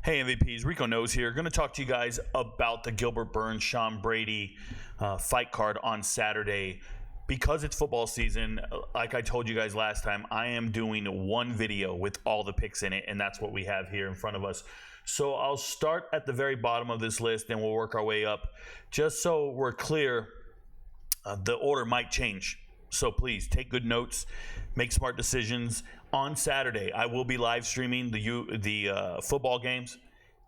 Hey MVPs, Ricoknows here. Going to talk to you guys about the Gilbert Burns, Brady fight card on Saturday. Because it's football season, like I told you guys last time, I am doing one video with all the picks in it, and that's what we have here in front of us. So I'll start at the very bottom of this list, and we'll work our way up. Just so we're clear, the order might change. So please take good notes, make smart decisions. On Saturday, I will be live streaming the football games.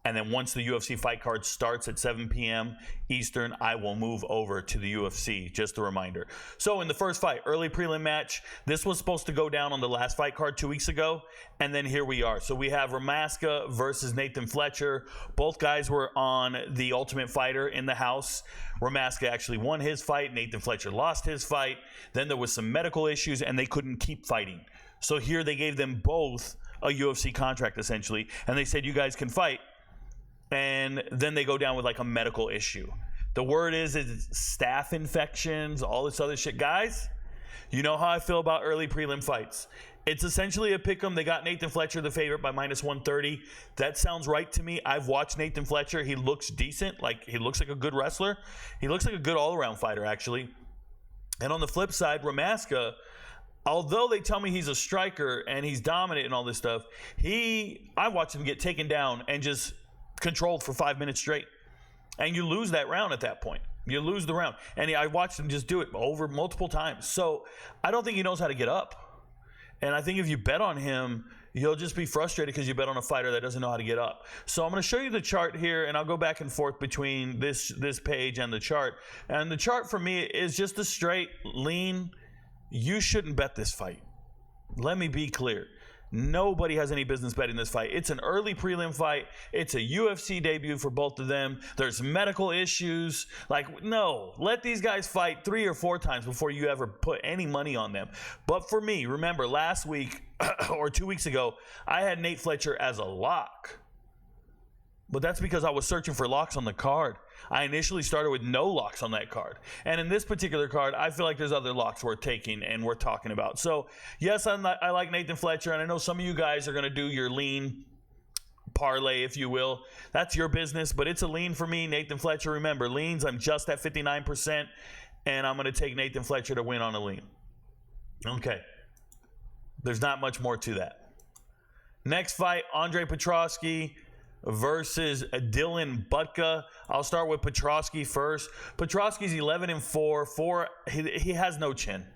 And then once the UFC fight card starts at 7 p.m. Eastern, I will move over to the UFC, just a reminder. So in the first fight, early prelim match, this was supposed to go down on the last fight card 2 weeks ago, and then here we are. So we have Ramaska versus Nathan Fletcher. Both guys were on the Ultimate Fighter in the house. Ramaska actually won his fight. Nathan Fletcher lost his fight. Then there was some medical issues, and they couldn't keep fighting. So here they gave them both a UFC contract, essentially, and they said, you guys can fight. And then they go down with like a medical issue. The word is staph infections, all this other shit. Guys, you know how I feel about early prelim fights. It's essentially a pick 'em. They got Nathan Fletcher the favorite by -130. That sounds right to me. I've watched Nathan Fletcher. He looks decent. Like, he looks like a good wrestler. He looks like a good all-around fighter, actually. And on the flip side, Ramaska, although they tell me he's a striker and he's dominant and all this stuff, I watched him get taken down and just controlled for 5 minutes straight, and you lose that round at that point. You lose the round, and I watched him just do it over multiple times. So I don't think he knows how to get up, and I think if you bet on him, you'll just be frustrated because you bet on a fighter that doesn't know how to get up. So I'm going to show you the chart here, and I'll go back and forth between this page and the chart. And the chart for me is just a straight lean. You shouldn't bet this fight. Let me be clear. Nobody has any business betting this fight. It's an early prelim fight. It's a UFC debut for both of them. There's medical issues. Like, no, let these guys fight 3 or 4 times before you ever put any money on them. But for me, remember last week or 2 weeks ago, I had Nate Fletcher as a lock. But that's because I was searching for locks on the card. I initially started with no locks on that card. And in this particular card, I feel like there's other locks worth taking and worth talking about. So, yes, I like Nathan Fletcher, and I know some of you guys are going to do your lean parlay, if you will. That's your business, but it's a lean for me, Nathan Fletcher. Remember, leans, I'm just at 59%, and I'm going to take Nathan Fletcher to win on a lean. Okay. There's not much more to that. Next fight, Andre Petroski versus Dylan Butka. I'll start with Petroski first. Petroski's 11-4. He has no chin.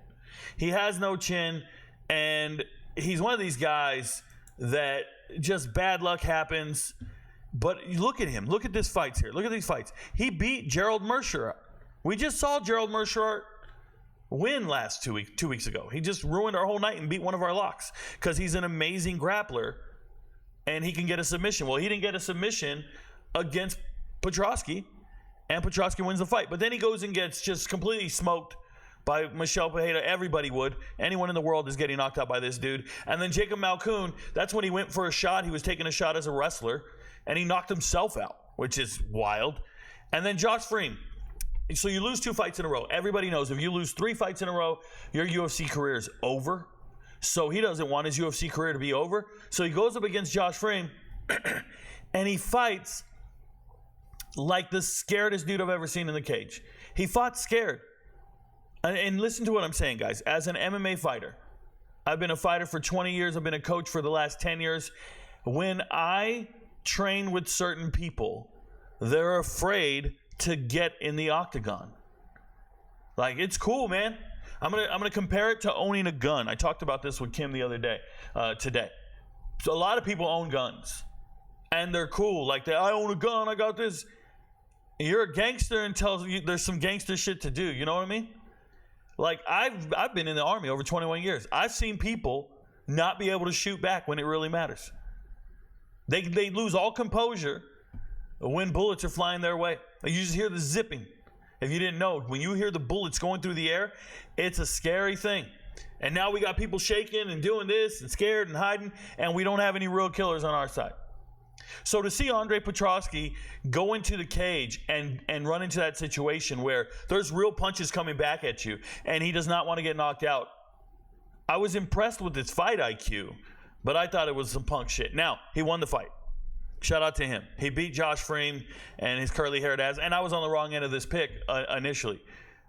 He has no chin, and he's one of these guys that just bad luck happens. But look at him. Look at this fights here. Look at these fights. He beat Gerald Meerschaert. We just saw Gerald Meerschaert win last 2 weeks ago. He just ruined our whole night and beat one of our locks because he's an amazing grappler. And he can get a submission. Well, he didn't get a submission against Petroski, and Petroski wins the fight. But then he goes and gets just completely smoked by Michel Pereira. Everybody would. Anyone in the world is getting knocked out by this dude. And then Jacob Malkoun, that's when he went for a shot. He was taking a shot as a wrestler, and he knocked himself out, which is wild. And then Josh Freem. So you lose 2 fights in a row. Everybody knows if you lose 3 fights in a row, your UFC career is over. So he doesn't want his UFC career to be over. So he goes up against Josh Freem, and he fights like the scaredest dude I've ever seen in the cage. He fought scared. And listen to what I'm saying, guys. As an MMA fighter, I've been a fighter for 20 years. I've been a coach for the last 10 years. When I train with certain people, they're afraid to get in the octagon. Like, it's cool, man. I'm gonna compare it to owning a gun. I talked about this with Kim the other day, today. So a lot of people own guns, and they're cool. Like, I own a gun, I got this. You're a gangster and tells you there's some gangster shit to do. You know what I mean? Like, I've been in the Army over 21 years. I've seen people not be able to shoot back when it really matters. They lose all composure when bullets are flying their way. You just hear the zipping. If you didn't know, when you hear the bullets going through the air, it's a scary thing. And now we got people shaking and doing this and scared and hiding, and we don't have any real killers on our side. So to see Andre Petroski go into the cage and run into that situation where there's real punches coming back at you, and he does not want to get knocked out, I was impressed with his fight IQ, but I thought it was some punk shit. Now, he won the fight. Shout out to him. He beat Josh Frame and his curly-haired ass. And I was on the wrong end of this pick initially.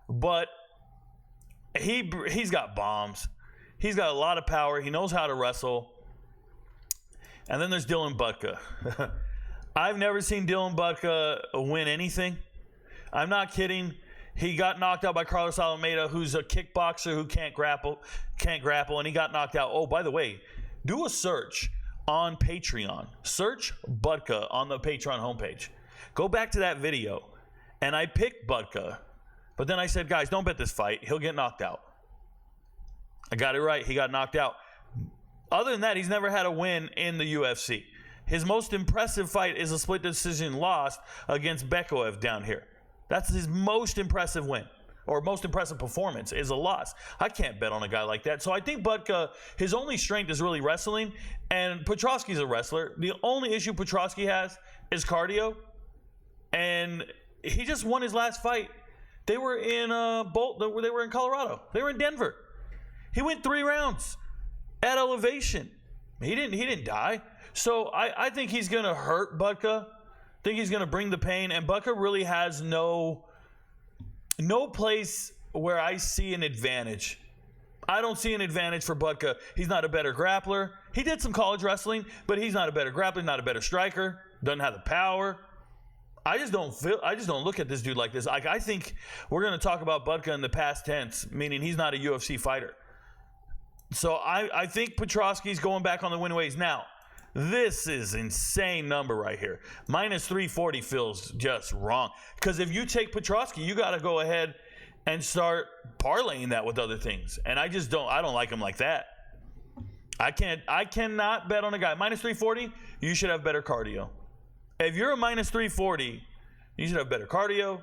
But he's got bombs. He's got a lot of power. He knows how to wrestle. And then there's Dylan Butka. I've never seen Dylan Butka win anything. I'm not kidding. He got knocked out by Carlos Alameda, who's a kickboxer who can't grapple, and he got knocked out. Oh, by the way, do a search on Patreon. Search Butka on the Patreon homepage. Go back to that video, and I picked Butka, but then I said, guys, don't bet this fight. He'll get knocked out. I got it right. He got knocked out. Other than that, he's never had a win in the UFC. His most impressive fight is a split decision loss against Bekoev down here. That's his most impressive win, or most impressive performance is a loss. I can't bet on a guy like that. So I think Butka, his only strength is really wrestling, and Petrosky's a wrestler. The only issue Petrosky has is cardio, and he just won his last fight. They were in they were in Colorado. They were in Denver. He went 3 rounds at elevation. He didn't die. So I think he's going to hurt Butka. I think he's going to bring the pain, and Butka really has no place where I see an advantage. I don't see an advantage for Butka. He's not a better grappler. He did some college wrestling, but he's not a better grappler, not a better striker, doesn't have the power. I just don't look at this dude like this. I think we're going to talk about Butka in the past tense, meaning he's not a UFC fighter. So I think Petrosky's going back on the win ways now. This is insane number right here. Minus 340 feels just wrong. Because if you take Petrosky, you got to go ahead and start parlaying that with other things. And I don't like him like that. I cannot bet on a guy. Minus 340, you should have better cardio. If you're a minus 340, you should have better cardio,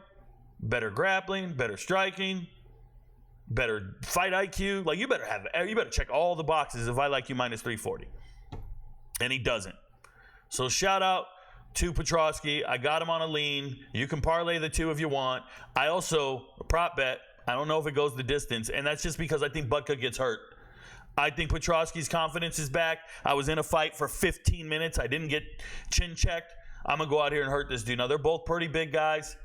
better grappling, better striking, better fight IQ. Like you better check all the boxes if I like you minus 340. And he doesn't. So shout out to Petrosky. I got him on a lean. You can parlay the two if you want. I also prop bet. I don't know if it goes the distance. And that's just because I think Butka gets hurt. I think Petrosky's confidence is back. I was in a fight for 15 minutes. I didn't get chin checked. I'm going to go out here and hurt this dude. Now, they're both pretty big guys.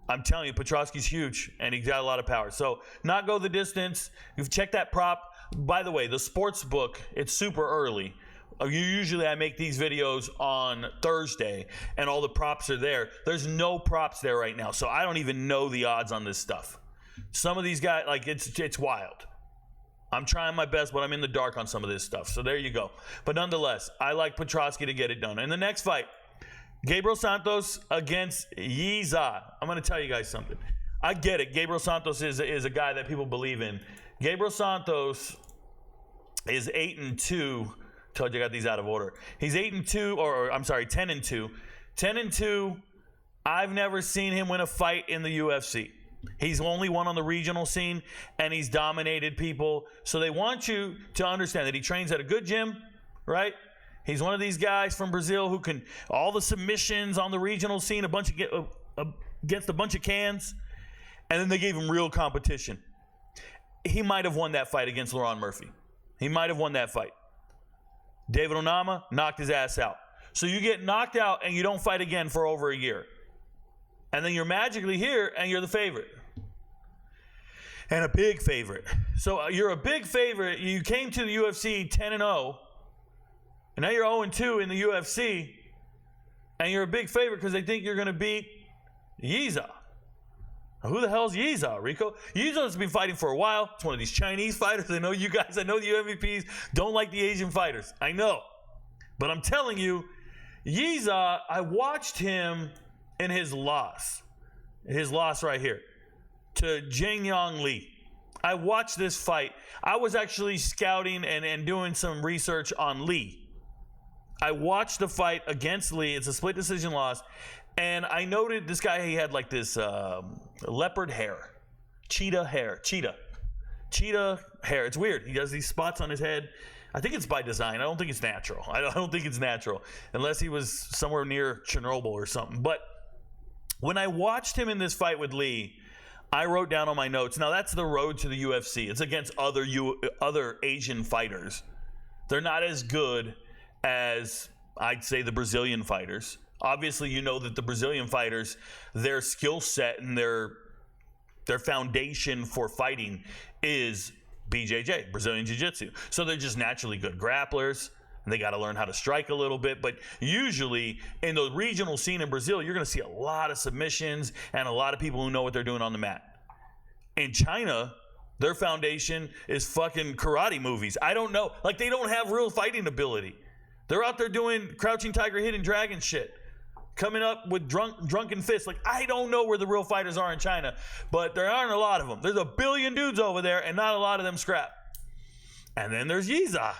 I'm telling you, Petrosky's huge, and he's got a lot of power. So not go the distance. You've checked that prop. By the way, the sports book, it's super early. Usually I make these videos on Thursday, and all the props are there. There's no props there right now, so I don't even know the odds on this stuff. Some of these guys, like, it's wild. I'm trying my best, but I'm in the dark on some of this stuff. So there you go. But nonetheless, I like Petrosky to get it done. In the next fight, Gabriel Santos against Yiza. I'm going to tell you guys something. I get it. Gabriel Santos is a guy that people believe in. Gabriel Santos is 8-2. Told you I got these out of order. He's 8-2, or I'm sorry, 10-2. 10-2. I've never seen him win a fight in the UFC. He's only won on the regional scene, and he's dominated people. So they want you to understand that he trains at a good gym, right? He's one of these guys from Brazil who can all the submissions on the regional scene, against a bunch of cans, and then they gave him real competition. He might have won that fight against Laurent Murphy. He might have won that fight. David Onama knocked his ass out. So you get knocked out and you don't fight again for over a year. And then you're magically here and you're the favorite. And a big favorite. So you're a big favorite. You came to the UFC 10-0. And now you're 0-2 in the UFC. And you're a big favorite because they think you're going to beat Yiza. Who the hell's Yiza, Rico? Yiza's been fighting for a while. It's one of these Chinese fighters. I know you guys, I know the UMVPs don't like the Asian fighters. I know. But I'm telling you, Yiza, I watched him in his loss right here to Jingyang Lee. I watched this fight. I was actually scouting and doing some research on Lee. I watched the fight against Lee. It's a split decision loss. And I noted this guy, he had like this leopard hair, cheetah hair. It's weird. He has these spots on his head. I think it's by design. I don't think it's natural. I don't think it's natural unless he was somewhere near Chernobyl or something. But when I watched him in this fight with Lee, I wrote down on my notes. Now that's the road to the UFC. It's against other Asian fighters. They're not as good as I'd say the Brazilian fighters. Obviously, you know that the Brazilian fighters, their skill set and their foundation for fighting is BJJ, Brazilian Jiu-Jitsu. So they're just naturally good grapplers. And they got to learn how to strike a little bit. But usually in the regional scene in Brazil, you're going to see a lot of submissions and a lot of people who know what they're doing on the mat. In China, their foundation is fucking karate movies. I don't know. Like, they don't have real fighting ability. They're out there doing crouching tiger, hidden dragon shit. Coming up with drunken fists. Like, I don't know where the real fighters are in China. But there aren't a lot of them. There's a billion dudes over there and not a lot of them scrap. And then there's Yiza.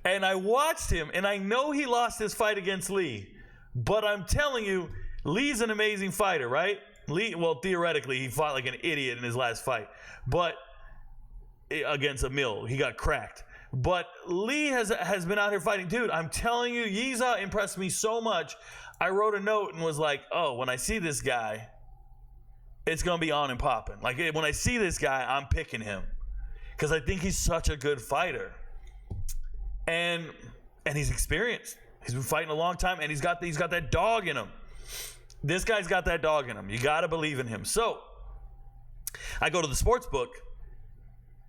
And I watched him, and I know he lost his fight against Lee. But I'm telling you, Lee's an amazing fighter, right? Lee, well, theoretically, he fought like an idiot in his last fight. But against Emil, he got cracked. But Lee has been out here fighting. Dude, I'm telling you, Yiza impressed me so much. I wrote a note and was like, oh, when I see this guy, it's going to be on and popping. Like, when I see this guy, I'm picking him. Because I think he's such a good fighter. And he's experienced. He's been fighting a long time, and he's got that dog in him. This guy's got that dog in him. You got to believe in him. So I go to the sports book,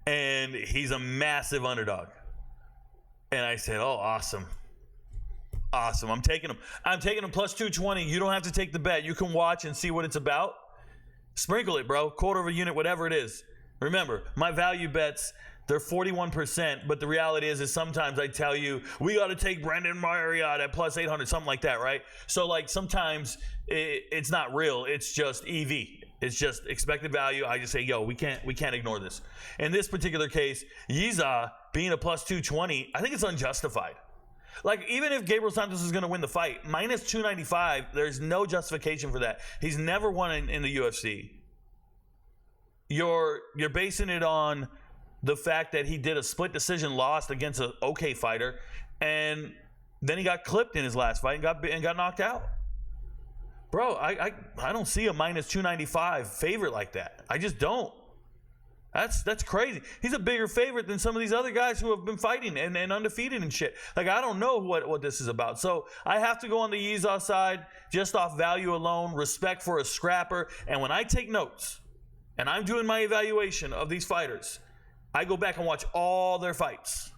and he's a massive underdog. And I said, oh, awesome. Awesome. I'm taking him. I'm taking him plus 220. You don't have to take the bet. You can watch and see what it's about. Sprinkle it, bro. Quarter of a unit, whatever it is. Remember, my value bets, they're 41%, but the reality is sometimes I tell you, we got to take Brendan Marriott at plus 800, something like that, right? So, like, sometimes it's not real. It's just EV. It's just expected value. I just say, yo, we can't ignore this. In this particular case, Yiza being a plus 220, I think it's unjustified. Like, even if Gabriel Santos is going to win the fight, minus 295, there's no justification for that. He's never won in the UFC. You're basing it on the fact that he did a split decision loss against an okay fighter, and then he got clipped in his last fight and got knocked out. Bro, I don't see a minus 295 favorite like that. I just don't. That's crazy. He's a bigger favorite than some of these other guys who have been fighting and undefeated and shit. Like, I don't know what this is about. So I have to go on the Yiza side just off value alone, respect for a scrapper. And when I take notes and I'm doing my evaluation of these fighters, I go back and watch all their fights.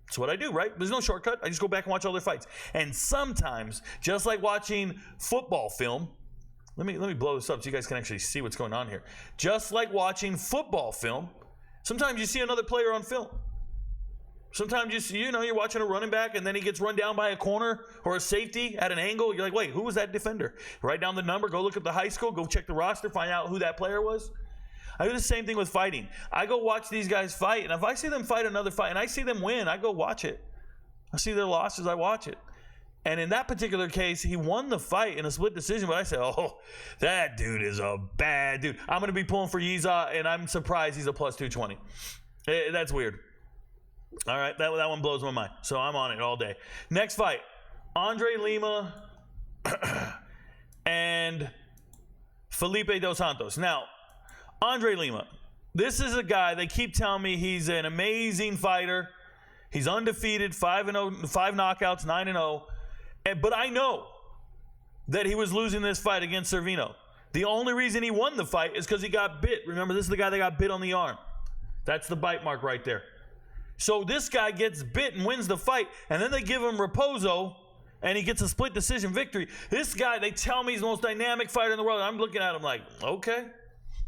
That's what I do, right? There's no shortcut. I just go back and watch all their fights. And sometimes, just like watching football film, let me blow this up so you guys can actually see what's going on here. Just like watching football film, sometimes you see another player on film. Sometimes you're watching a running back and then he gets run down by a corner or a safety at an angle. You're like, wait, who was that defender? Write down the number, go look at the high school, go check the roster, find out who that player was. I do the same thing with fighting. I go watch these guys fight, and if I see them fight another fight and I see them win, I go watch it. I see their losses, I watch it. And in that particular case, he won the fight in a split decision, but I said, oh, that dude is a bad dude. I'm going to be pulling for Yiza, and I'm surprised he's a plus 220. That's weird. All right, that one blows my mind. So I'm on it all day. Next fight, Andre Lima and Felipe Dos Santos. Now, Andre Lima, this is a guy, they keep telling me he's an amazing fighter. He's undefeated, 5-0, 5 knockouts, 9-0. But I know that he was losing this fight against Cervino. The only reason he won the fight is because he got bit. Remember, this is the guy that got bit on the arm. That's the bite mark right there. So this guy gets bit and wins the fight, and then they give him Raposo, and he gets a split decision victory. This guy, they tell me he's the most dynamic fighter in the world. I'm looking at him like, okay.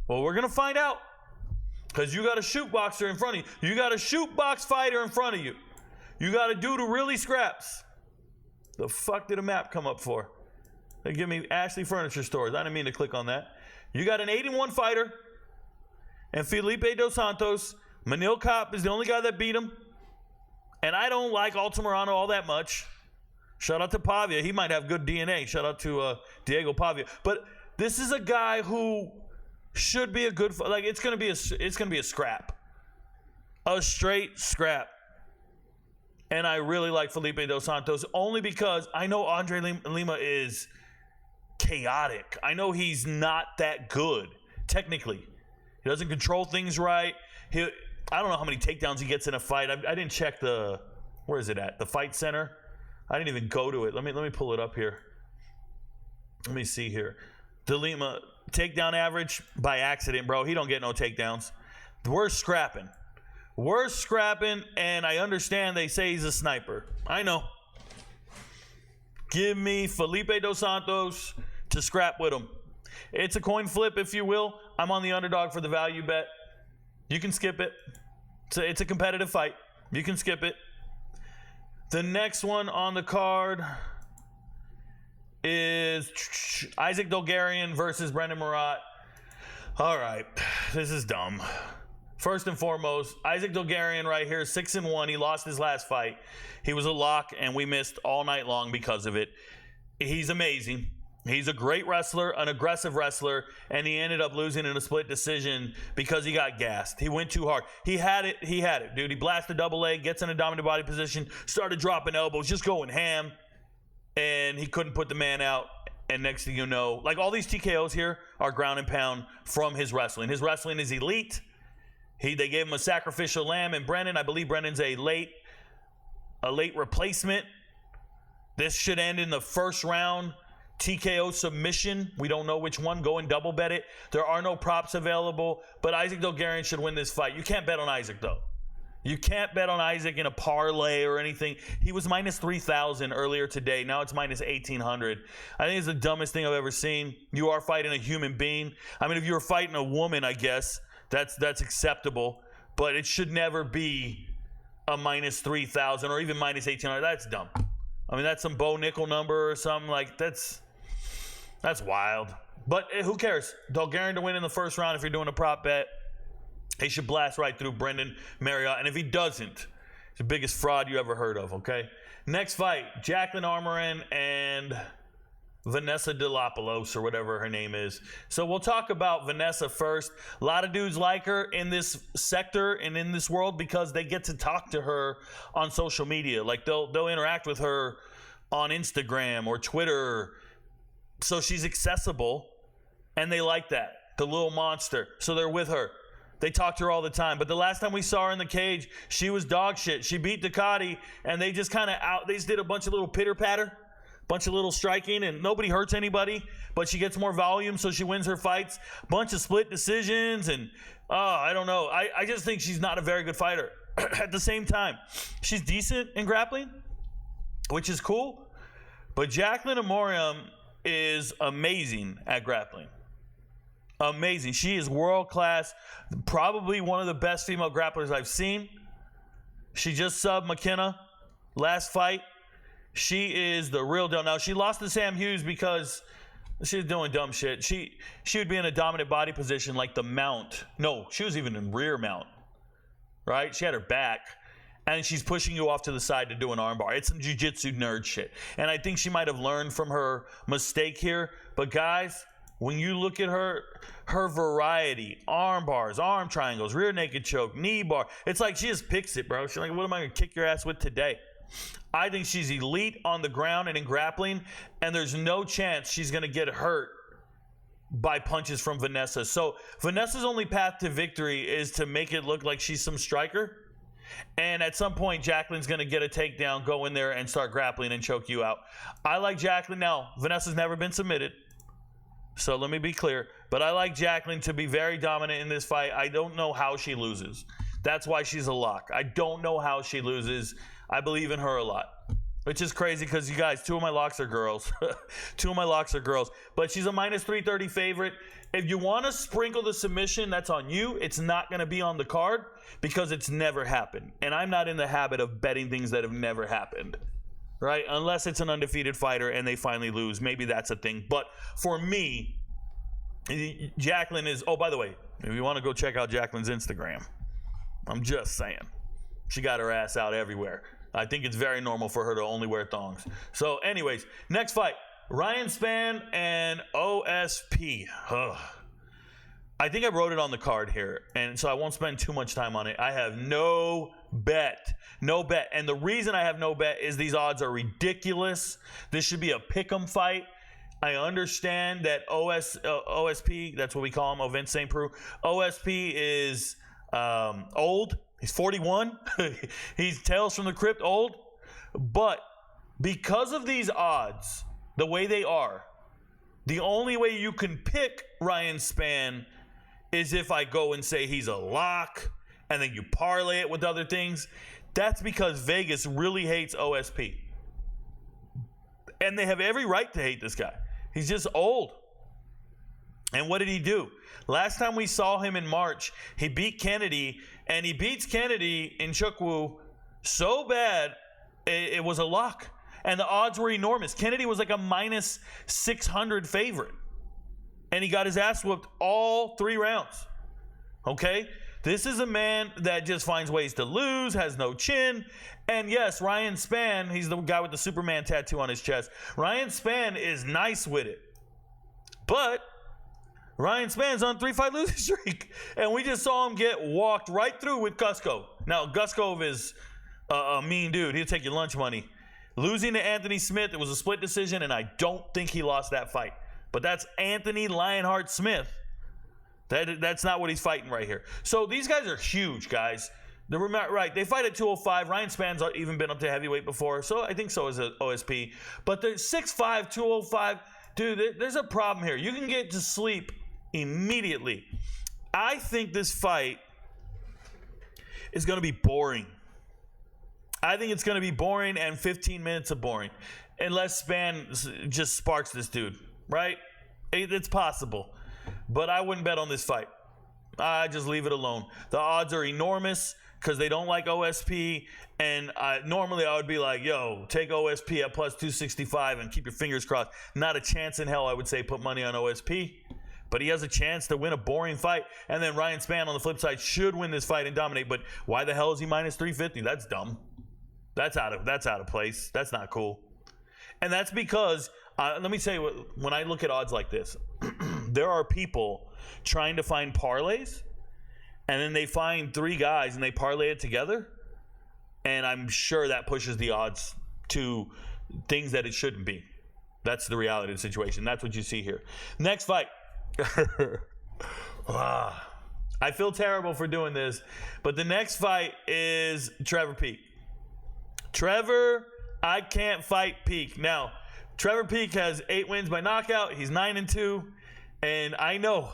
Well, we're going to find out, because you got a shoot boxer in front of you. You got a shoot box fighter in front of you. You got a dude who really scraps. The fuck did a map come up for? They give me Ashley Furniture Stores. I didn't mean to click on that. You got an 8-1 fighter, and Felipe Dos Santos. Manil Kopp is the only guy that beat him. And I don't like Altamirano all that much. Shout out to Pavia. He might have good DNA. Shout out to Diego Pavia. But this is a guy who should be a good, like, it's gonna be a scrap, a straight scrap. And I really like Felipe Dos Santos only because I know Andre Lima is chaotic. I know he's not that good technically. He doesn't control things right. I don't know how many takedowns he gets in a fight. I didn't check where is it at? The Fight Center. I didn't even go to it. Let me pull it up here. Let me see here. DeLima, takedown average by accident, bro. He don't get no takedowns. We're scrapping. And I understand they say he's a sniper. I know. Give me Felipe Dos Santos to scrap with him. It's a coin flip, if you will. I'm on the underdog for the value bet. You can skip it. It's a competitive fight. You can skip it. The next one on the card is Isaac Dolgarian versus Brendan Murat. All right, this is dumb. First and foremost, Isaac Dolgarian right here, 6-1. He lost his last fight. He was a lock, and we missed all night long because of it. He's amazing. He's a great wrestler, an aggressive wrestler, and he ended up losing in a split decision because he got gassed. He went too hard. He had it, dude. He blasted double leg, gets in a dominant body position, started dropping elbows, just going ham, and he couldn't put the man out. And next thing you know, like all these TKOs here are ground and pound from his wrestling. His wrestling is elite. They gave him a sacrificial lamb, and I believe Brendan's a late replacement. This should end in the first round. TKO submission. We don't know which one. Go and double bet it. There are no props available, but Isaac Dolgarian should win this fight. You can't bet on Isaac, though. You can't bet on Isaac in a parlay or anything. He was minus 3,000 earlier today. Now it's minus 1,800. I think it's the dumbest thing I've ever seen. You are fighting a human being. I mean, if you were fighting a woman, I guess that's acceptable, but it should never be a minus 3,000 or even minus 1,800. That's dumb. I mean, that's some Bo Nickel number or something. Like, that's wild. But who cares? Dolgarian to win in the first round if you're doing a prop bet. He should blast right through Brendan Marriott. And if he doesn't, it's the biggest fraud you ever heard of, okay? Next fight, Jacqueline Armorin and Vanessa Delopoulos, or whatever her name is. So we'll talk about Vanessa first. A lot of dudes like her in this sector and in this world because they get to talk to her on social media. Like they'll interact with her on Instagram or Twitter. So she's accessible, and they like that. The little monster. So they're with her. They talk to her all the time. But the last time we saw her in the cage, she was dog shit. She beat Ducati, and they just kind of they just did a bunch of little pitter-patter, bunch of little striking, and nobody hurts anybody, but she gets more volume, so she wins her fights. Bunch of split decisions, and I don't know. I just think she's not a very good fighter. At the same time, she's decent in grappling, which is cool, but Jacqueline Armorin is amazing at grappling. Amazing. She is world class, probably one of the best female grapplers I've seen. She just subbed McKenna last fight. She is the real deal. Now, she lost to Sam Hughes because she was doing dumb shit. She would be in a dominant body position like the mount. No, she was even in rear mount, right? She had her back, and she's pushing you off to the side to do an armbar. It's some jiu-jitsu nerd shit. And I think she might have learned from her mistake here. But guys, when you look at her variety, arm bars, arm triangles, rear naked choke, knee bar, it's like she just picks it, bro. She's like, what am I going to kick your ass with today? I think she's elite on the ground and in grappling, and there's no chance she's going to get hurt by punches from Vanessa. So Vanessa's only path to victory is to make it look like she's some striker. And at some point, Jacqueline's going to get a takedown, go in there, and start grappling and choke you out. I like Jacqueline. Now, Vanessa's never been submitted, so let me be clear. But I like Jacqueline to be very dominant in this fight. I don't know how she loses. That's why she's a lock. I don't know how she loses. I believe in her a lot, which is crazy because, you guys, two of my locks are girls. Two of my locks are girls. But she's a minus 330 favorite. If you want to sprinkle the submission, that's on you. It's not going to be on the card because it's never happened. And I'm not in the habit of betting things that have never happened, right? Unless it's an undefeated fighter and they finally lose. Maybe that's a thing. But for me, Jacqueline is... Oh, by the way, if you want to go check out Jacqueline's Instagram, I'm just saying. She got her ass out everywhere. I think it's very normal for her to only wear thongs. So anyways, next fight. Ryan Spann and OSP. Ugh. I think I wrote it on the card here, and so I won't spend too much time on it. I have no bet. No bet. And the reason I have no bet is these odds are ridiculous. This should be a pick'em fight. I understand that OSP, that's what we call him, Ovent St. Preux. OSP is old. He's 41. He's Tales from the Crypt old. But Because of these odds, the way they are, the only way you can pick Ryan Spann is if I go and say he's a lock, and then you parlay it with other things. That's because Vegas really hates OSP. And they have every right to hate this guy. He's just old. And what did he do? Last time we saw him in March, he beat Kennedy, and he beats Kennedy in Chukwu so bad, it was a lock. And the odds were enormous. Kennedy was like a minus 600 favorite. And he got his ass whooped all 3 rounds. Okay? This is a man that just finds ways to lose, has no chin. And yes, Ryan Spann, he's the guy with the Superman tattoo on his chest. Ryan Spann is nice with it. But Ryan Spann's on 3-fight losing streak. And we just saw him get walked right through with Guskov. Now, Guskov is a mean dude. He'll take your lunch money. Losing to Anthony Smith, it was a split decision, and I don't think he lost that fight. But that's Anthony Lionheart Smith. That's not what he's fighting right here. So these guys are huge, guys. They're right. They fight at 205. Ryan Spann's even been up to heavyweight before, so I think so is OSP. But they're 6'5", 205. Dude, there's a problem here. You can get to sleep immediately. I think this fight is going to be boring. I think it's going to be boring and 15 minutes of boring. Unless Spann just sparks this dude, right? It's possible. But I wouldn't bet on this fight. I just leave it alone. The odds are enormous because they don't like OSP. And normally I would be like, yo, take OSP at plus 265 and keep your fingers crossed. Not a chance in hell I would say put money on OSP. But he has a chance to win a boring fight. And then Ryan Spann on the flip side should win this fight and dominate. But why the hell is he minus 350? That's dumb. That's out of place. That's not cool. And that's because, let me tell you, when I look at odds like this, there are people trying to find parlays, and then they find 3 guys and they parlay it together, and I'm sure that pushes the odds to things that it shouldn't be. That's the reality of the situation. That's what you see here. Next fight. I feel terrible for doing this, but the next fight is Trevor Peek. Trevor, I can't fight Peek. Now, Trevor Peek has 8 wins by knockout. He's 9-2. And I know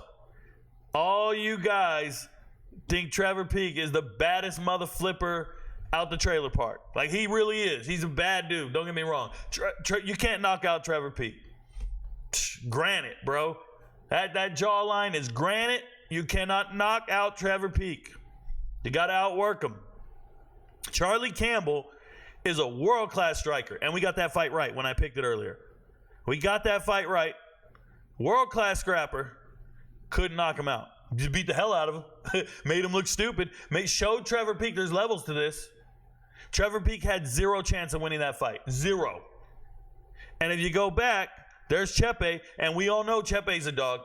all you guys think Trevor Peek is the baddest mother flipper out the trailer park. Like, he really is. He's a bad dude. Don't get me wrong. You can't knock out Trevor Peek. Granite, bro. That jawline is granite. You cannot knock out Trevor Peek. You got to outwork him. Charlie Campbell is a world-class striker. And we got that fight right when I picked it earlier. We got that fight right. World-class scrapper. Couldn't knock him out. Just beat the hell out of him. Made him look stupid. Showed Trevor Peek there's levels to this. Trevor Peek had 0 chance of winning that fight. 0. And if you go back, there's Chepe. And we all know Chepe's a dog.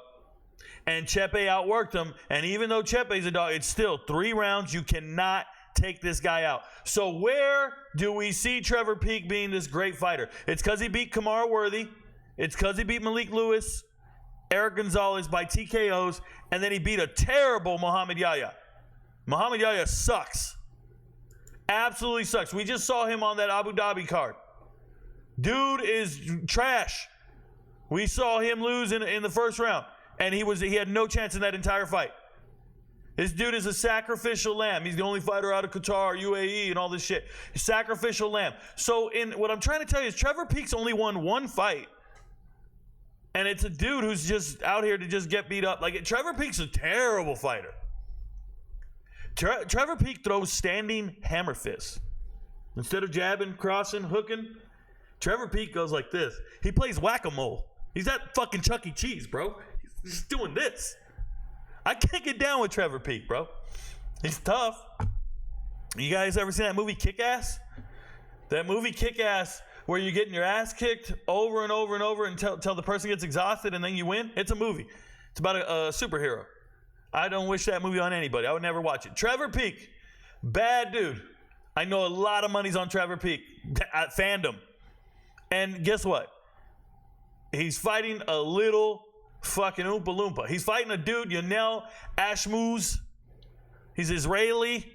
And Chepe outworked him. And even though Chepe's a dog, it's still 3 rounds. You cannot take this guy out. So where do we see Trevor Peek being this great fighter? It's because he beat Kamara Worthy. It's because he beat Malik Lewis, Eric Gonzalez by TKOs, and then he beat a terrible Muhammad Yahya. Muhammad Yahya sucks. Absolutely sucks. We just saw him on that Abu Dhabi card. Dude is trash. We saw him lose in the first round, and he had no chance in that entire fight. This dude is a sacrificial lamb. He's the only fighter out of Qatar, UAE, and all this shit. Sacrificial lamb. So what I'm trying to tell you is Trevor Peek's only won 1 fight. And it's a dude who's just out here to just get beat up. Like, Trevor Peek's a terrible fighter. Trevor Peek throws standing hammer fists. Instead of jabbing, crossing, hooking, Trevor Peek goes like this. He plays whack-a-mole. He's at fucking Chuck E. Cheese, bro. He's just doing this. I can't get down with Trevor Peek, bro. He's tough. You guys ever seen that movie Kick-Ass? That movie Kick-Ass where you're getting your ass kicked over and over and over until the person gets exhausted and then you win? It's a movie. It's about a superhero. I don't wish that movie on anybody. I would never watch it. Trevor Peek, bad dude. I know a lot of money's on Trevor Peek. Fandom. And guess what? He's fighting a little fucking Oompa Loompa. He's fighting a dude, Yanel Ashmouz. He's Israeli.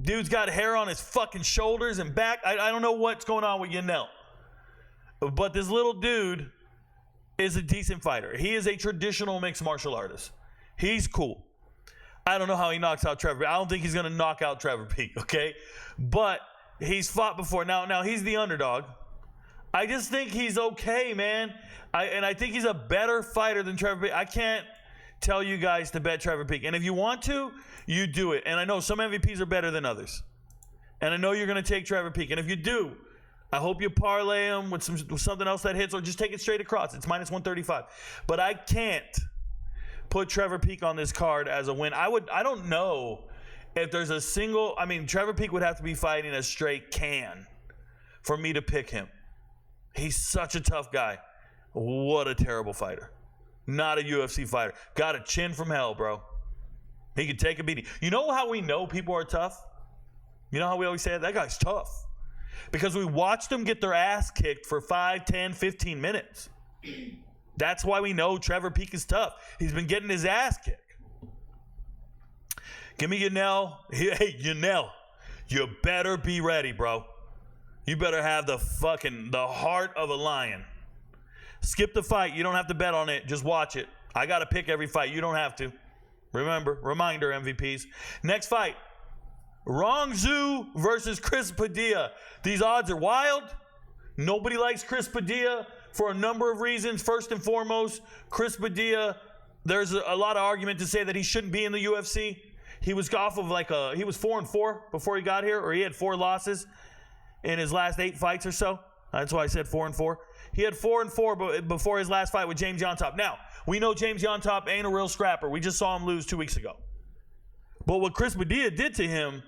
Dude's got hair on his fucking shoulders and back. I don't know what's going on with Yanel. But this little dude is a decent fighter. He is a traditional mixed martial artist. He's cool. I don't know how he knocks out Trevor. I don't think he's going to knock out Trevor Peek, okay? But he's fought before. Now he's the underdog. I just think he's okay, man. I think he's a better fighter than Trevor Peek. I can't tell you guys to bet Trevor Peek. And if you want to, you do it. And I know some MVPs are better than others. And I know you're going to take Trevor Peek. And if you do, I hope you parlay him with something else that hits, or just take it straight across. It's minus 135. But I can't put Trevor Peek on this card as a win. I don't know if there's a single. I mean, Trevor Peek would have to be fighting a straight can for me to pick him. He's such a tough guy. What a terrible fighter. Not a UFC fighter. Got a chin from hell, bro. He can take a beating. You know how we know people are tough? You know how we always say that guy's tough? Because we watched them get their ass kicked for 5, 10, 15 minutes. That's why we know Trevor Peek is tough. He's been getting his ass kicked. Give me Yanel. Hey, Yanel, you better be ready, bro. You better have the heart of a lion. Skip the fight. You don't have to bet on it. Just watch it. I got to pick every fight. You don't have to. Remember, reminder, MVPs. Next fight, Rong Zhu versus Chris Padilla. These odds are wild. Nobody likes Chris Padilla for a number of reasons. First and foremost, Chris Padilla, there's a lot of argument to say that he shouldn't be in the UFC. He was off of he was 4-4 before he got here, or he had 4 losses in his last 8 fights or so. That's why I said 4-4. He had 4-4 before his last fight with James Yontop. Now, we know James Yontop ain't a real scrapper. We just saw him lose 2 weeks ago. But what Chris Padilla did to him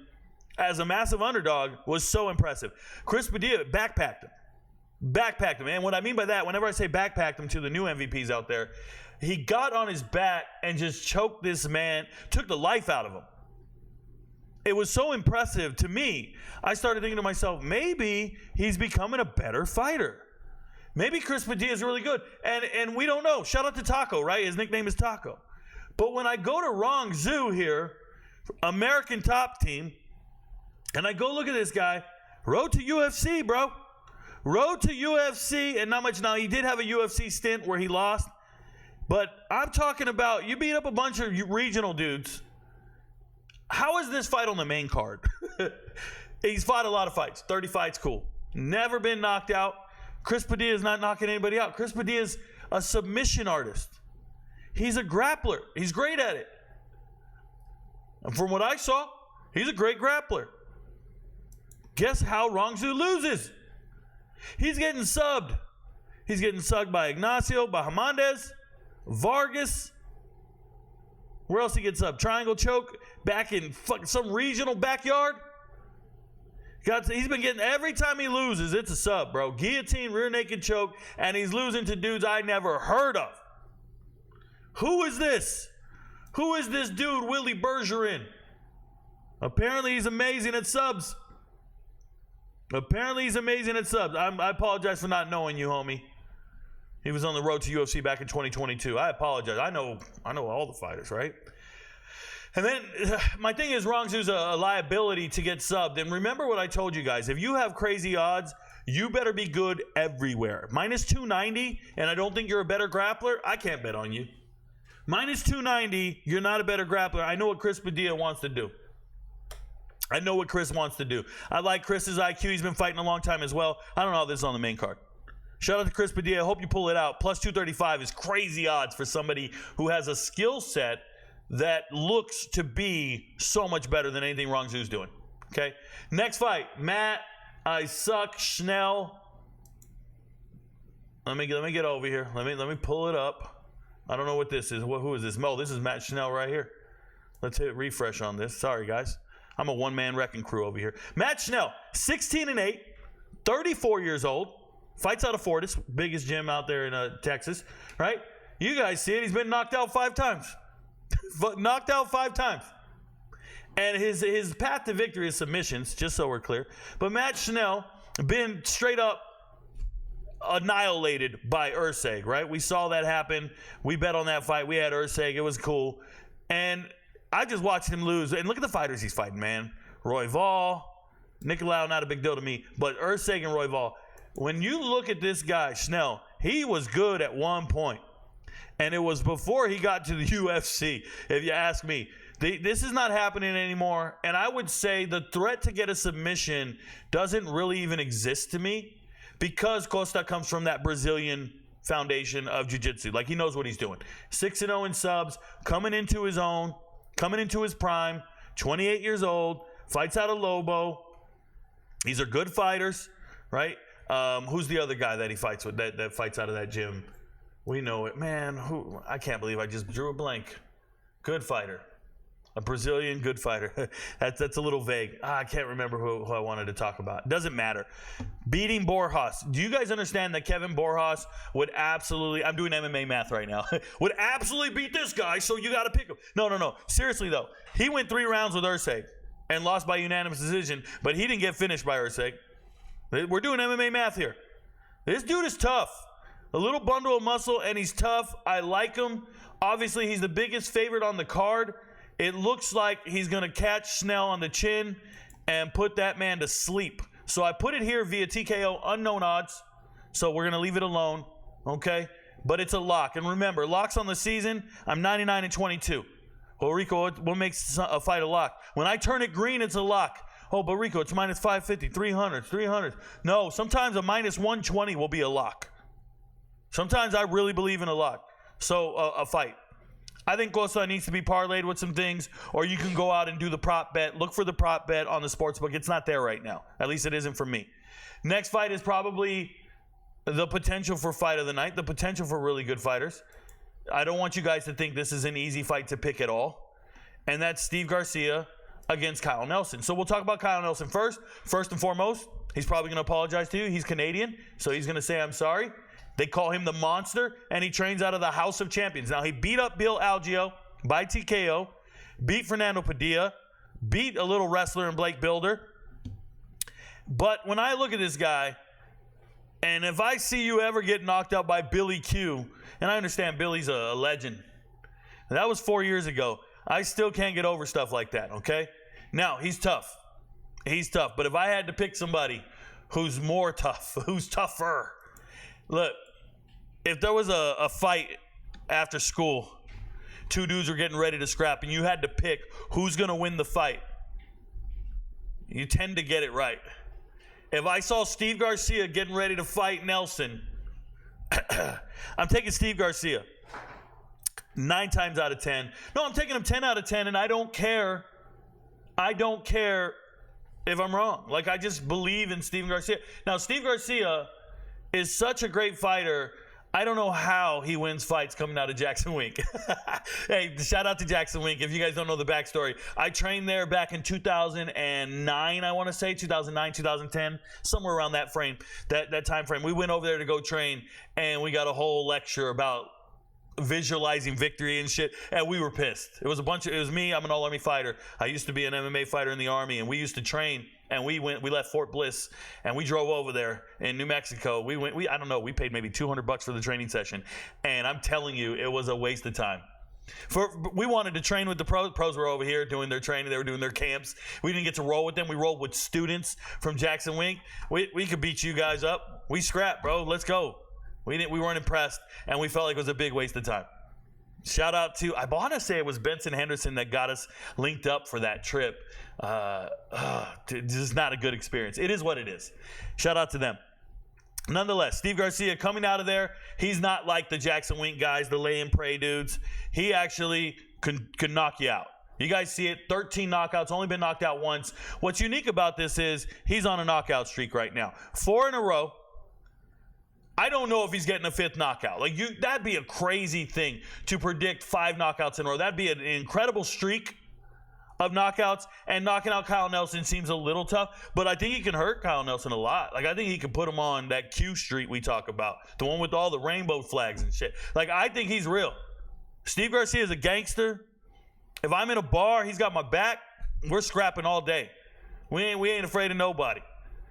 as a massive underdog was so impressive. Chris Padilla backpacked him. And what I mean by that, whenever I say backpacked him to the new MVPs out there, he got on his back and just choked this man, took the life out of him. It was so impressive to me. I started thinking to myself, maybe he's becoming a better fighter. Maybe Chris Padilla is really good. And we don't know. Shout out to Taco, right? His nickname is Taco. But when I go to Rong Zhu here, American top team, and I go look at this guy, road to UFC, bro. Road to UFC, and not much. Now, he did have a UFC stint where he lost. But I'm talking about, you beat up a bunch of regional dudes. How is this fight on the main card? He's fought a lot of fights. 30 fights, cool. Never been knocked out. Chris Padilla is not knocking anybody out. Chris Padilla is a submission artist. He's a grappler. He's great at it. And from what I saw, he's a great grappler. Guess how Rong Zhu loses? He's getting subbed. He's getting subbed by Ignacio, by Hernandez, Vargas. Where else he gets up? Triangle choke back in some regional backyard. He's been getting, every time he loses, it's a sub, bro. Guillotine, rear naked choke, and he's losing to dudes I never heard of. Who is this? Who is this dude, Willie Bergeron? Apparently he's amazing at subs. I apologize for not knowing you, homie. He was on the road to UFC back in 2022. I apologize. I know all the fighters, right? And then my thing is, Rong Zhu's a liability to get subbed. And remember what I told you guys. If you have crazy odds, you better be good everywhere. Minus 290, and I don't think you're a better grappler, I can't bet on you. Minus 290, you're not a better grappler. I know what Chris Padilla wants to do. I know what Chris wants to do. I like Chris's IQ. He's been fighting a long time as well. I don't know how this is on the main card. Shout out to Chris Padilla. I hope you pull it out. Plus 235 is crazy odds for somebody who has a skill set that looks to be so much better than anything Rong Zhu's doing. Okay? Next fight, Matt I Suck Schnell. Let me get over here. Let me pull it up. I don't know what this is. Who is this? Mo, this is Matt Schnell right here. Let's hit refresh on this. Sorry, guys. I'm a one-man wrecking crew over here. Matt Schnell, 16-8, 34 years old. Fights out of Fortis, biggest gym out there in Texas, right? You guys see it. He's been knocked out 5 times. Knocked out 5 times. And his path to victory is submissions, just so we're clear. But Matt Schnell been straight up annihilated by Urseg, right? We saw that happen. We bet on that fight. We had Urseg. It was cool. And I just watched him lose. And look at the fighters he's fighting, man. Royval, Nicolau, not a big deal to me. But Urseg and Royval. when you look at this guy, Schnell, he was good at one point. And it was before he got to the UFC, if you ask me. This is not happening anymore. And I would say the threat to get a submission doesn't really even exist to me because Costa comes from that Brazilian foundation of jiu-jitsu. Like, he knows what he's doing. 6-0 in subs, coming into his own, coming into his prime, 28 years old, fights out of Lobo. These are good fighters, right? Who's the other guy that he fights with that fights out of that gym? We know it. Man, I can't believe I just drew a blank. Good fighter. A Brazilian good fighter. That's a little vague. I can't remember who I wanted to talk about. Doesn't matter. Beating Borjas. Do you guys understand that Kevin Borjas would absolutely, I'm doing MMA math right now, would absolutely beat this guy, so you got to pick him. No. Seriously, though. He went 3 rounds with Usyk and lost by unanimous decision, but he didn't get finished by Usyk. We're doing MMA math here. This dude is tough. A little bundle of muscle, and he's tough. I like him. Obviously, he's the biggest favorite on the card. It looks like he's going to catch Schnell on the chin and put that man to sleep. So I put it here via TKO, unknown odds. So we're going to leave it alone, okay? But it's a lock. And remember, locks on the season, I'm 99-22. Well, Rico, what makes a fight a lock? When I turn it green, it's a lock. Oh, but Rico, it's minus 550, 300. No, sometimes a minus 120 will be a lock. Sometimes I really believe in a lock. So, a fight. I think Costa needs to be parlayed with some things, or you can go out and do the prop bet. Look for the prop bet on the sportsbook. It's not there right now. At least it isn't for me. Next fight is probably the potential for fight of the night, the potential for really good fighters. I don't want you guys to think this is an easy fight to pick at all. And that's Steve Garcia against Kyle Nelson. So we'll talk about Kyle Nelson first. First and foremost, he's probably going to apologize to you. He's Canadian, so he's going to say, I'm sorry. They call him the Monster, and he trains out of the House of Champions. Now, he beat up Bill Algeo by TKO, beat Fernando Padilla, beat a little wrestler in Blake Builder. But when I look at this guy, and if I see you ever get knocked out by Billy Q, and I understand Billy's a legend. That was 4 years ago. I still can't get over stuff like that, okay? Now, he's tough. He's tough. But if I had to pick somebody who's more tough, who's tougher, look, if there was a fight after school, 2 dudes were getting ready to scrap, and you had to pick who's going to win the fight, you tend to get it right. If I saw Steve Garcia getting ready to fight Nelson, I'm taking Steve Garcia 9 times out of 10. No, I'm taking him 10 out of 10, and I don't care. I don't care if I'm wrong. Like, I just believe in Steve Garcia. Now, Steve Garcia is such a great fighter. I don't know how he wins fights coming out of Jackson Wink. Hey, shout out to Jackson Wink. If you guys don't know the backstory, I trained there back in 2009, I want to say, 2009, 2010, somewhere around that frame, that time frame. We went over there to go train, and we got a whole lecture about visualizing victory and shit, and we were pissed. It was me. I'm an all-army fighter. I used to be an MMA fighter in the Army, and we used to train, and we left Fort Bliss, and we drove over there in New Mexico. I don't know, we paid maybe $200 for the training session, and I'm telling you, it was a waste of time. We wanted to train with the pros. Pros were over here doing their training. They were doing their camps. We didn't get to roll with them. We rolled with students from Jackson Wink. We could beat you guys up. We scrapped, bro. Let's go. We weren't impressed, and we felt like it was a big waste of time. Shout out to, I want to say it was Benson Henderson that got us linked up for that trip. This is not a good experience. It is what it is. Shout out to them. Nonetheless, Steve Garcia coming out of there, he's not like the Jackson Wink guys, the lay and pray dudes. He actually can knock you out. You guys see it, 13 knockouts, only been knocked out once. What's unique about this is he's on a knockout streak right now. 4 in a row. I don't know if he's getting a 5th knockout. That'd be a crazy thing to predict 5 knockouts in a row. That'd be an incredible streak of knockouts, and knocking out Kyle Nelson seems a little tough, but I think he can hurt Kyle Nelson a lot. I think he can put him on that Q street we talk about, the one with all the rainbow flags and shit. I think he's real. Steve Garcia is a gangster. If I'm in a bar, he's got my back. We're scrapping all day. We ain't afraid of nobody.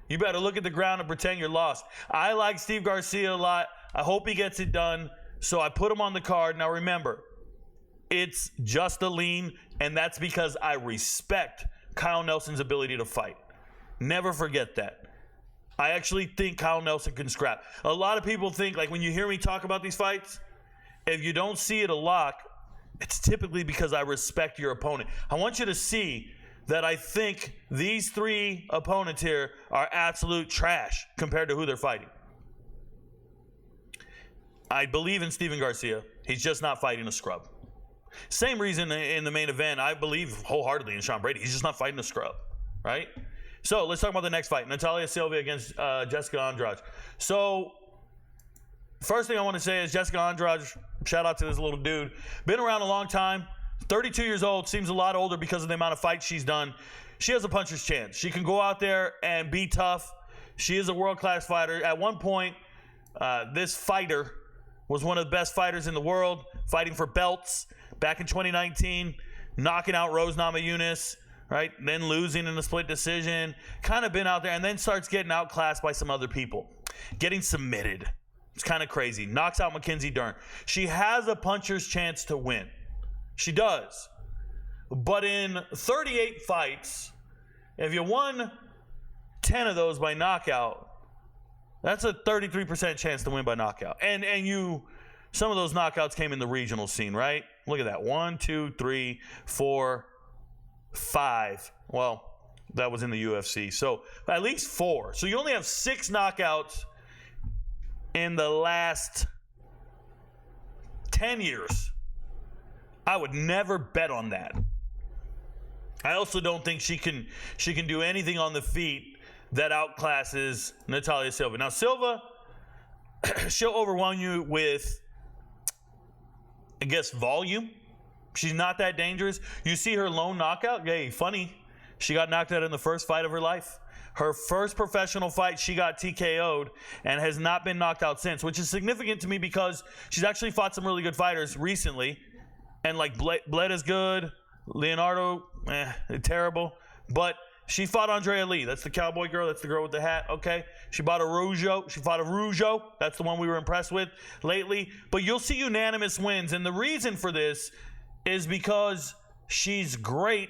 You better look at the ground and pretend you're lost. I like Steve Garcia a lot. I hope he gets it done. So I put him on the card. Now remember, it's just a lean, and that's because I respect Kyle Nelson's ability to fight. Never forget that. I actually think Kyle Nelson can scrap. A lot of people think, like when you hear me talk about these fights, if you don't see it a lock, it's typically because I respect your opponent. I want you to see that I think these three opponents here are absolute trash compared to who they're fighting. I believe in Steven Garcia. He's just not fighting a scrub. Same reason in the main event, I believe wholeheartedly in Sean Brady. He's just not fighting a scrub, right? So let's talk about the next fight. Natalia Silva against Jessica Andrade. So first thing I want to say is Jessica Andrade, shout out to this little dude. Been around a long time. 32 years old, seems a lot older because of the amount of fights she's done. She has a puncher's chance. She can go out there and be tough. She is a world-class fighter. At one point, this fighter was one of the best fighters in the world, fighting for belts back in 2019, knocking out Rose Namajunas, right? Then losing in a split decision. Kind of been out there and then starts getting outclassed by some other people. Getting submitted. It's kind of crazy. Knocks out Mackenzie Dern. She has a puncher's chance to win. She does. But in 38 fights, if you won 10 of those by knockout, that's a 33% chance to win by knockout. And some of those knockouts came in the regional scene, right? Look at that. 1, 2, 3, 4, 5. Well, that was in the UFC. So at least 4. So you only have 6 knockouts in the last 10 years. I would never bet on that. I also don't think she can do anything on the feet that outclasses Natalia Silva. Now Silva, she'll overwhelm you with, I guess, volume. She's not that dangerous. You see her lone knockout? Yay, funny. She got knocked out in the first fight of her life. Her first professional fight, she got TKO'd and has not been knocked out since, which is significant to me because she's actually fought some really good fighters recently. And like Bled is good, Leonardo, terrible. But she fought Andrea Lee. That's the cowboy girl. That's the girl with the hat. Okay. She fought a Rougeau. That's the one we were impressed with lately. But you'll see unanimous wins. And the reason for this is because she's great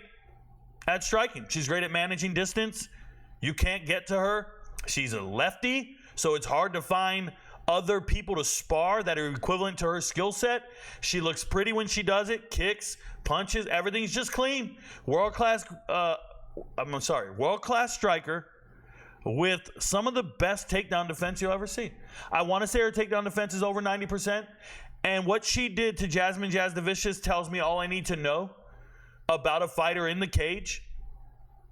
at striking. She's great at managing distance. You can't get to her. She's a lefty, so it's hard to find other people to spar that are equivalent to her skill set. She looks pretty when she does it. Kicks, punches, everything's just clean. World-class striker with some of the best takedown defense you'll ever see. I want to say her takedown defense is over 90%. And what she did to Jasmine Jasdavicius tells me all I need to know about a fighter in the cage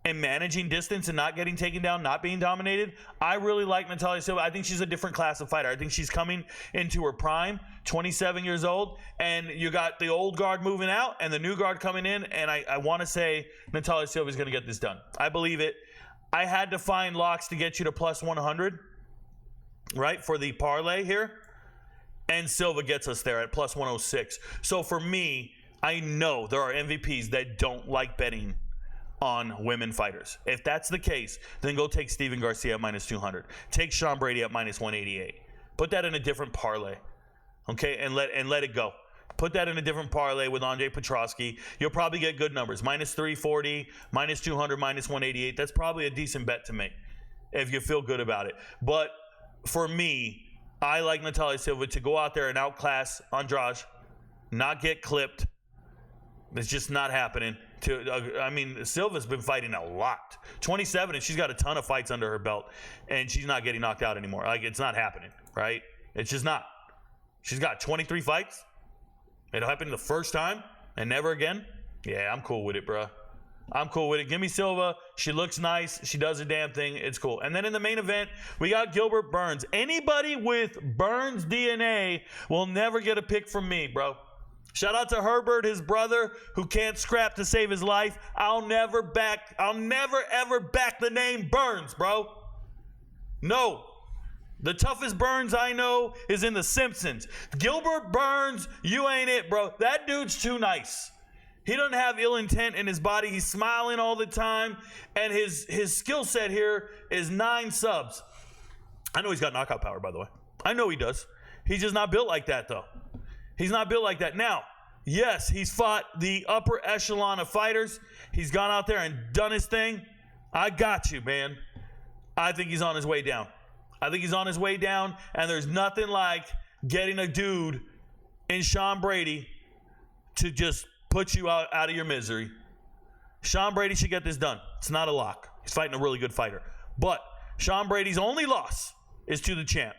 and managing distance and not getting taken down, not being dominated. I really like Natalia Silva. I think she's a different class of fighter. I think she's coming into her prime, 27 years old, and you got the old guard moving out and the new guard coming in, and I want to say Natalia Silva is going to get this done. I believe it. I had to find locks to get you to plus 100, right, for the parlay here, and Silva gets us there at plus 106. So for me, I know there are MVPs that don't like betting on women fighters. If that's the case, then go take Steven Garcia at minus 200. Take Sean Brady at minus 188. Put that in a different parlay, okay, and let it go. Put that in a different parlay with Andre Petrosky. You'll probably get good numbers. Minus 340, minus 200, minus 188. That's probably a decent bet to make if you feel good about it. But for me, I like Natalia Silva to go out there and outclass Andrade, not get clipped. It's just not happening. Silva's been fighting a lot. 27, and she's got a ton of fights under her belt, and she's not getting knocked out anymore. Like, it's not happening, right? It's just not. She's got 23 fights. It'll happen the first time and never again. Yeah, I'm cool with it, bro. I'm cool with it. Give me Silva. She looks nice. She does a damn thing. It's cool. And then in the main event, we got Gilbert Burns. Anybody with Burns DNA will never get a pick from me, bro. Shout out to Herbert, his brother, who can't scrap to save his life. I'll never ever back the name Burns, bro. No. The toughest Burns I know is in The Simpsons. Gilbert Burns, you ain't it, bro. That dude's too nice. He doesn't have ill intent in his body. He's smiling all the time. And his skill set here is 9 subs. I know he's got knockout power, by the way. I know he does. He's just not built like that, though. He's not built like that. Now, yes, he's fought the upper echelon of fighters. He's gone out there and done his thing. I got you, man. I think he's on his way down. And there's nothing like getting a dude in Sean Brady to just put you out of your misery. Sean Brady should get this done. It's not a lock. He's fighting a really good fighter. But Sean Brady's only loss is to the champ.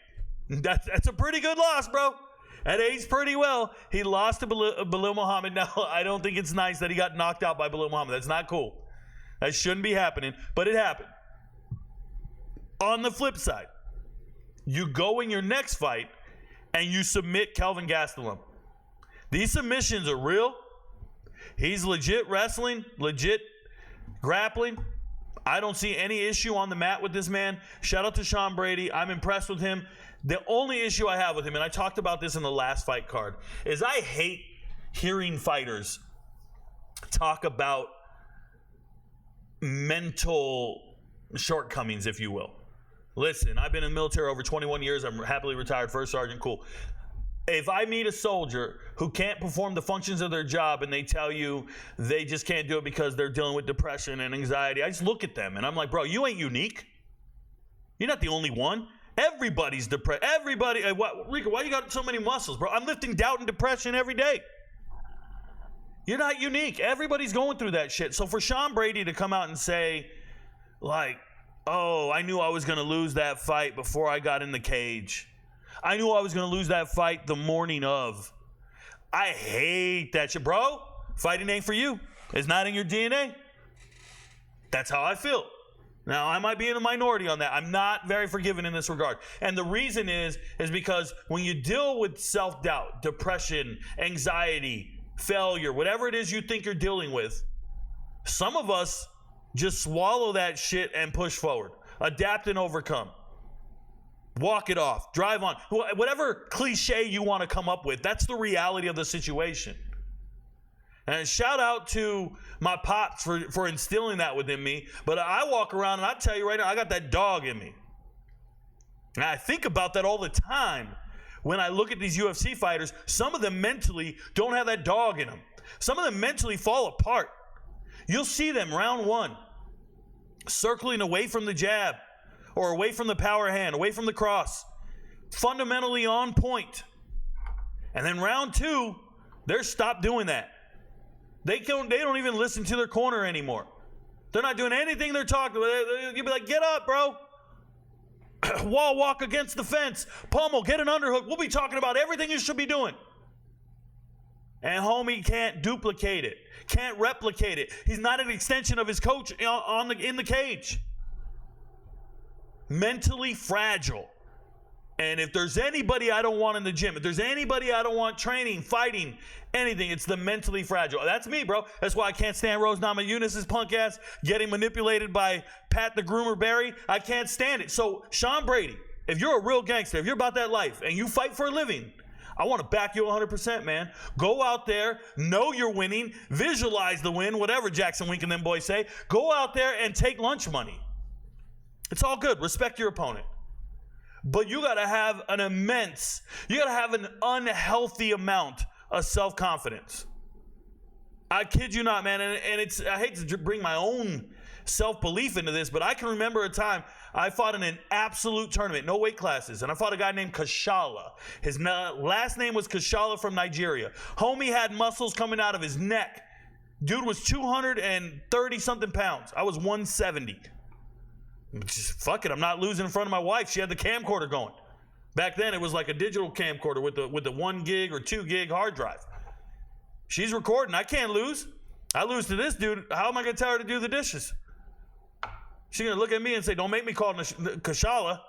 That's a pretty good loss, bro. That aged pretty well. He lost to Belal Muhammad. Now, I don't think it's nice that he got knocked out by Belal Muhammad. That's not cool. That shouldn't be happening, but it happened. On the flip side, you go in your next fight and you submit Kelvin Gastelum. These submissions are real. He's legit wrestling, legit grappling. I don't see any issue on the mat with this man. Shout out to Sean Brady. I'm impressed with him. The only issue I have with him, and I talked about this in the last fight card, is I hate hearing fighters talk about mental shortcomings, if you will. Listen, I've been in the military over 21 years. I'm happily retired, first sergeant, cool. If I meet a soldier who can't perform the functions of their job and they tell you they just can't do it because they're dealing with depression and anxiety, I just look at them and I'm like, bro, you ain't unique. You're not the only one. Everybody's depressed. Everybody. Rico, why you got so many muscles, bro? I'm lifting doubt and depression every day. You're not unique. Everybody's going through that shit. So for Sean Brady to come out and say, like, oh, I knew I was going to lose that fight before I got in the cage. I knew I was going to lose that fight the morning of. I hate that shit. Bro, fighting ain't for you. It's not in your DNA. That's how I feel. Now, I might be in a minority on that. I'm not very forgiving in this regard. And the reason is because when you deal with self-doubt, depression, anxiety, failure, whatever it is you think you're dealing with, some of us just swallow that shit and push forward. Adapt and overcome. Walk it off. Drive on. Whatever cliche you want to come up with, that's the reality of the situation. And shout out to my pops for instilling that within me. But I walk around and I tell you right now, I got that dog in me. And I think about that all the time when I look at these UFC fighters. Some of them mentally don't have that dog in them. Some of them mentally fall apart. You'll see them round one, circling away from the jab or away from the power hand, away from the cross, fundamentally on point. And then round two, they're stopped doing that. They don't even listen to their corner anymore. They're not doing anything they're talking about. You'll be like, get up, bro. Wall walk against the fence. Pummel, get an underhook. We'll be talking about everything you should be doing. And homie can't duplicate it. Can't replicate it. He's not an extension of his coach in the cage. Mentally fragile. And if there's anybody I don't want in the gym, if there's anybody I don't want training, fighting, anything, it's the mentally fragile. That's me, bro. That's why I can't stand Rose Namajunas' punk ass getting manipulated by Pat the Groomer Barry. I can't stand it. So, Sean Brady, if you're a real gangster, if you're about that life and you fight for a living, I want to back you 100%, man. Go out there, know you're winning, visualize the win, whatever Jackson Wink and them boys say. Go out there and take lunch money. It's all good. Respect your opponent. But you got to have an unhealthy amount of self-confidence. I kid you not, man. And I hate to bring my own self-belief into this, but I can remember a time I fought in an absolute tournament, no weight classes, and I fought a guy named Kashala. His last name was Kashala from Nigeria. Homie had muscles coming out of his neck. Dude was 230-something pounds. I was 170. Just fuck it, I'm not losing in front of my wife. She had the camcorder going. Back then, it was like a digital camcorder with the 1 gig or 2 gig hard drive. She's recording. I can't lose. I lose to this dude. How am I going to tell her to do the dishes? She's going to look at me and say, don't make me call Kashala.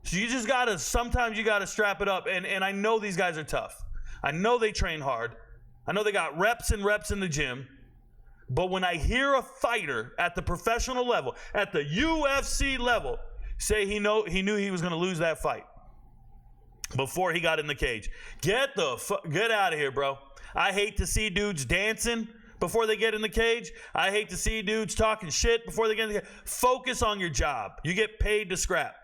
So you just got to, sometimes you got to strap it up. And I know these guys are tough. I know they train hard. I know they got reps and reps in the gym. But when I hear a fighter at the professional level, at the UFC level, say he knew he was going to lose that fight before he got in the cage, get out of here, bro. I hate to see dudes dancing before they get in the cage. I hate to see dudes talking shit before they get in the cage. Focus on your job. You get paid to scrap.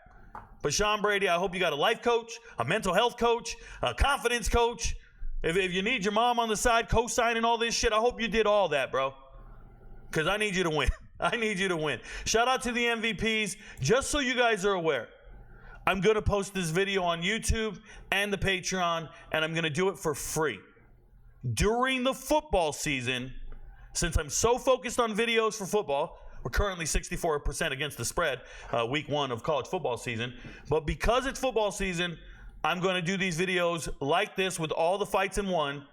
But Sean Brady, I hope you got a life coach, a mental health coach, a confidence coach. If you need your mom on the side co-signing all this shit, I hope you did all that, bro. Because I need you to win. I need you to win. Shout out to the MVPs. Just so you guys are aware, I'm going to post this video on YouTube and the Patreon, and I'm going to do it for free. During the football season, since I'm so focused on videos for football, we're currently 64% against the spread, week 1 of college football season. But because it's football season, I'm going to do these videos like this with all the fights in one.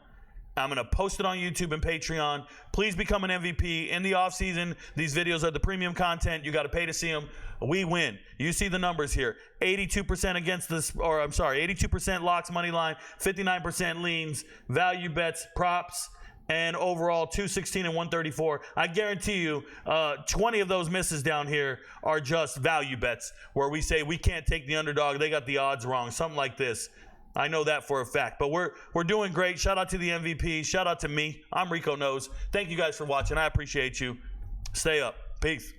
I'm going to post it on YouTube and Patreon. Please become an MVP. In the offseason, these videos are the premium content. You got to pay to see them. We win. You see the numbers here. 82% against this, or I'm sorry, 82% locks money line, 59% leans, value bets, props, and overall 216 and 134. I guarantee you 20 of those misses down here are just value bets where we say we can't take the underdog. They got the odds wrong. Something like this. I know that for a fact. But we're doing great. Shout out to the MVP. Shout out to me. I'm Ricoknows. Thank you guys for watching. I appreciate you. Stay up. Peace.